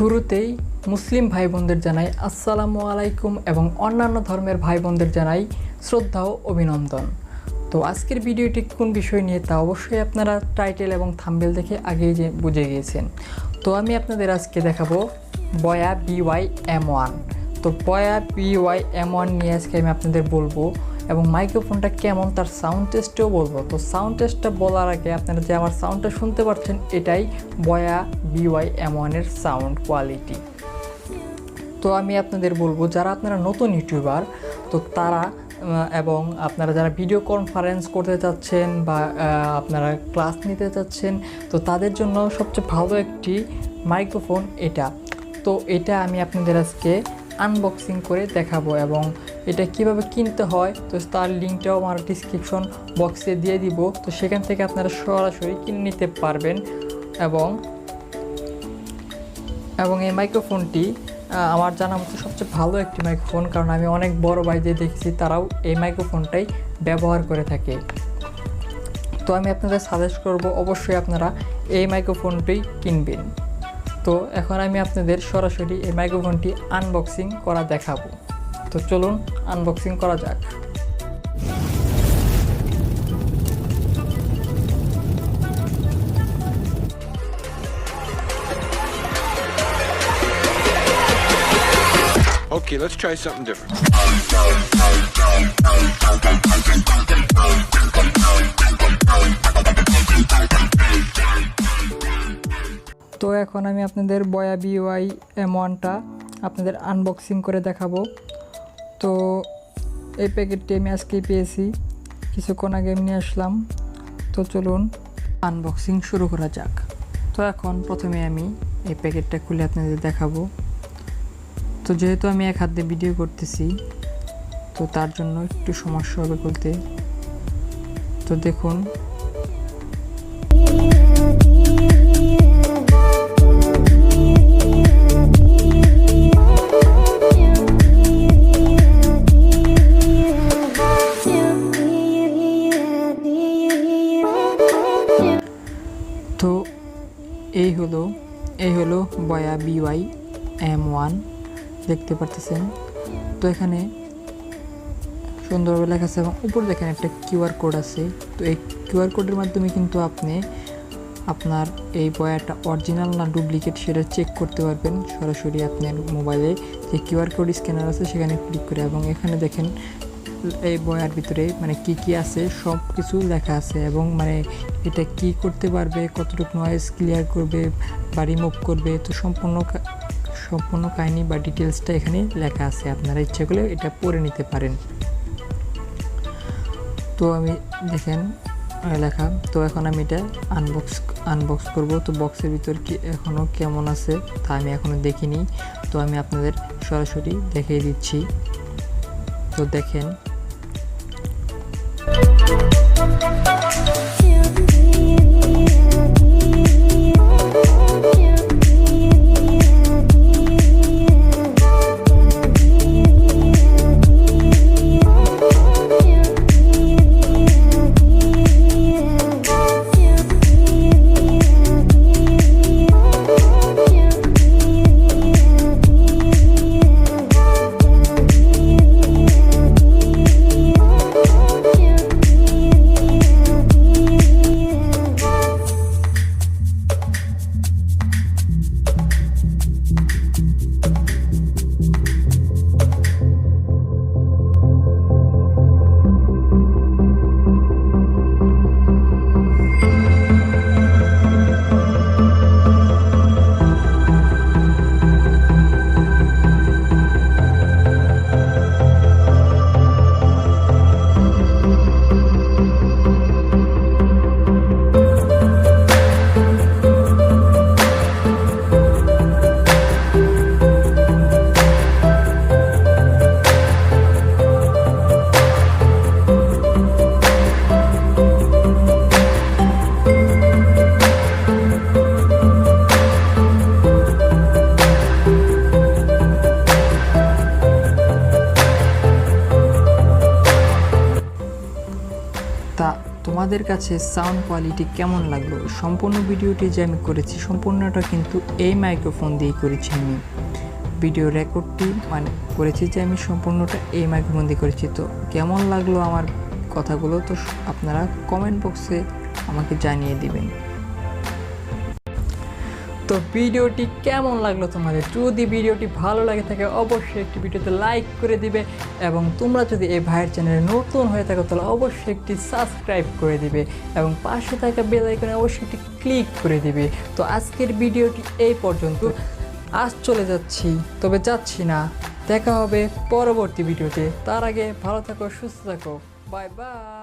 শুরুতেই মুসলিম ভাই বোনদের জানাই আসসালামু আলাইকুম এবং অন্যান্য ধর্মের ভাই বোনদের জানাই শ্রদ্ধা ও অভিনন্দন। তো আজকের ভিডিওটি কোন বিষয় নিয়ে তা অবশ্যই আপনারা টাইটেল এবং থাম্বনেল দেখে আগেই বুঝে গিয়েছেন। তো আমি আপনাদের আজকে দেখাবো বয়া BY-M1। তো বয়া BY-M1 নিয়ে আজকে আমি আপনাদের বলবো এবং মাইক্রোফোনটা কেমন তার সাউন্ড টেস্টও বলবো। তো সাউন্ড টেস্টটা বলার আগে আপনারা যে আমার সাউন্ডটা শুনতে পাচ্ছেন এটাই বয়া BY-M1 এর সাউন্ড কোয়ালিটি। তো আমি আপনাদের বলবো যারা আপনারা নতুন ইউটিউবার তো তারা এবং আপনারা যারা ভিডিও কনফারেন্স করতে চাচ্ছেন বা আপনারা ক্লাস নিতে চাচ্ছেন তো তাদের জন্য সবচেয়ে ভালো একটি মাইক্রোফোন এটা। তো এটা আমি আপনাদের আজকে আনবক্সিং করে দেখাবো এবং এটা কিভাবে কিনতে হয় তো তার লিঙ্কটাও আমার ডিসক্রিপশন বক্সে দিয়ে দিব। তো সেখান থেকে আপনারা সরাসরি কিনে নিতে পারবেন এবং এই মাইক্রোফোনটি আমার জানা মতো সবচেয়ে ভালো একটি মাইক্রোফোন, কারণ আমি অনেক বড় ভাইদের দেখেছি তারাও এই মাইক্রোফোনটাই ব্যবহার করে থাকে। তো আমি আপনাদের সাজেস্ট করব অবশ্যই আপনারা এই মাইক্রোফোনটি কিনবেন। তো এখন আমি আপনাদের সরাসরি এই মাইক্রোফোনটি আনবক্সিং করা দেখাবো। তো চলুন আনবক্সিং করা যাক। Okay, let's try something different. তো এখন আমি আপনাদের বয়া BY-M1টা আপনাদের আনবক্সিং করে দেখাবো। তো এই প্যাকেটটি আমি আজকেই পেয়েছি, কিছুক্ষণ আগে নিয়ে আসলাম। তো চলুন আনবক্সিং শুরু করা যাক। তো এখন প্রথমে আমি এই প্যাকেটটা খুলে আপনাদের দেখাবো। তো যেহেতু আমি এক হাত দিয়ে ভিডিও করতেছি তো তার জন্য একটু সমস্যা হবে বলতে। তো দেখুন তো এই হলো বয়া BY-M1 দেখতে পারতেছেন। তো এখানে সুন্দরভাবে লেখা আছে এবং উপরে দেখেন একটা QR কোড আছে। তো এই QR কোডের মাধ্যমে কিন্তু আপনি আপনার এই বয়াটা অরিজিনাল না ডুপ্লিকেট সেটা চেক করতে পারবেন সরাসরি আপনার মোবাইলে যে QR কোড স্ক্যানার আছে সেখানে ক্লিক করে। এবং এখানে দেখেন এই বয়ার ভিতরে মানে কি আছে সব কিছু লেখা আছে এবং মানে এটা কি করতে পারবে, কতটুকু নয়েজ ক্লিয়ার করবে বা রিমুভ করবে, তো সম্পূর্ণ কাহিনী বা ডিটেলসটা এখানে লেখা আছে। আপনারা ইচ্ছা করলে এটা পড়ে নিতে পারেন। তো আমি দেখেন লেখা। তো এখন আমি এটা আনবক্স করব। তো বক্সের ভিতর কি এখনও কেমন আছে তা আমি এখনও দেখিনি। তো আমি আপনাদের সরাসরি দেখিয়ে দিচ্ছি। তো দেখেন তোমাদের কাছে সাউন্ড কোয়ালিটি কেমন লাগলো। সম্পূর্ণ ভিডিওটি যে আমি করেছি সম্পূর্ণটা কিন্তু এই মাইক্রোফোন দিয়েই করেছি। আমি ভিডিও রেকর্ডটি করেছি যে আমি সম্পূর্ণটা এই মাইক্রোফোন দিয়ে করেছি। তো কেমন লাগলো আমার কথাগুলো তো আপনারা কমেন্ট বক্সে আমাকে জানিয়ে দিবেন। তো ভিডিওটি কেমন লাগলো তোমাদের? যদি ভিডিওটি ভালো লাগে থাকে অবশ্যই একটি ভিডিওতে লাইক করে দিবে এবং তোমরা যদি এই ভাইয়ের চ্যানেলে নতুন হয়ে থাকো তাহলে অবশ্যই একটি সাবস্ক্রাইব করে দিবে এবং পাশে থাকা বেল আইকনে অবশ্যই একটি ক্লিক করে দিবে। তো আজকের ভিডিওটি এই পর্যন্ত। আজ চলে যাচ্ছি, তবে যাচ্ছি না। দেখা হবে পরবর্তী ভিডিওতে। তার আগে ভালো থাকো, সুস্থ থাকো। Bye bye.